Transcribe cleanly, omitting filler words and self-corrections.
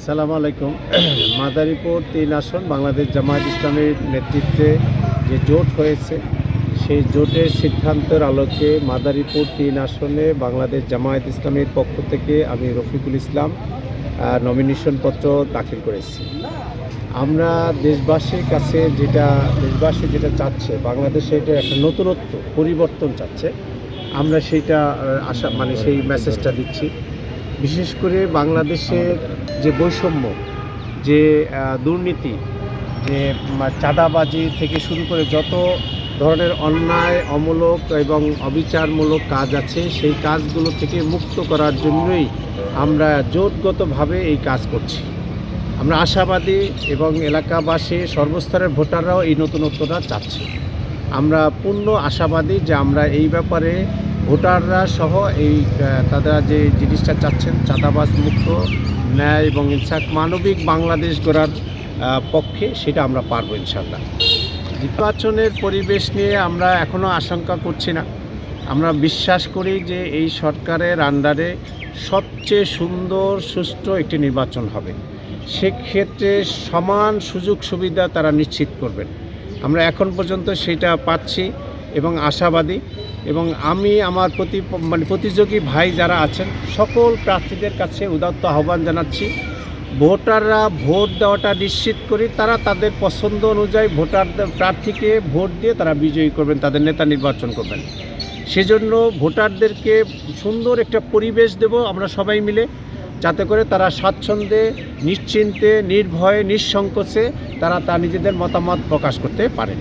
আসসালামু আলাইকুম। মাদারীপুর ৩ আসন বাংলাদেশ জামায়াত ইসলামীর নেতৃত্বে যে জোট হয়েছে, সেই জোটের সিদ্ধান্তের আলোকে মাদারীপুর ৩ আসনে বাংলাদেশ জামায়াত ইসলামীর পক্ষ থেকে আমি রফিকুল ইসলাম নমিনেশন পত্র দাখিল করেছি। আমরা দেশবাসীর কাছে দেশবাসী যেটা চাচ্ছে, বাংলাদেশে এটা একটা নতুনত্ব পরিবর্তন চাচ্ছে, আমরা সেইটা সেই মেসেজটা দিচ্ছি। বিশেষ করে বাংলাদেশের যে বৈষম্য, যে দুর্নীতি, যে চাঁদাবাজি থেকে শুরু করে যত ধরনের অন্যায়, অমূলক এবং অবিচারমূলক কাজ আছে, সেই কাজগুলো থেকে মুক্ত করার জন্যই আমরা জোটগতভাবে এই কাজ করছি। আমরা আশাবাদী এবং এলাকাবাসী সর্বস্তরের ভোটাররাও এই নতুনত্বটা চাচ্ছে। আমরা পূর্ণ আশাবাদী যে আমরা এই ব্যাপারে ভোটাররা সহ তারা যে জিনিসটা চাচ্ছেন, চাঁদাবাজ মুক্ত, ন্যায় এবং ইনসাফ মানবিক বাংলাদেশ গড়ার পক্ষে, সেটা আমরা পারবো ইনশাআল্লাহ। নির্বাচনের পরিবেশ নিয়ে আমরা এখনও আশঙ্কা করছি না। আমরা বিশ্বাস করি যে এই সরকারের আন্ডারে সবচেয়ে সুন্দর সুষ্ঠু একটি নির্বাচন হবে। সেক্ষেত্রে সমান সুযোগ সুবিধা তারা নিশ্চিত করবেন। আমরা এখন পর্যন্ত সেটা পাচ্ছি এবং আশাবাদী। এবং আমি আমার প্রতিযোগী ভাই যারা আছেন, সকল প্রার্থীদের কাছে উদাত্ত আহ্বান জানাচ্ছি, ভোটাররা ভোট দেওয়াটা নিশ্চিত করি, তারা তাদের পছন্দ অনুযায়ী প্রার্থীকে ভোট দিয়ে তারা বিজয়ী করবেন, তাদের নেতা নির্বাচন করবেন। সেজন্য ভোটারদেরকে সুন্দর একটা পরিবেশ দেব আমরা সবাই মিলে, যাতে করে তারা স্বাচ্ছন্দ্যে, নিশ্চিন্তে, নির্ভয়ে, নিঃসংকোচে তারা নিজেদের মতামত প্রকাশ করতে পারেন।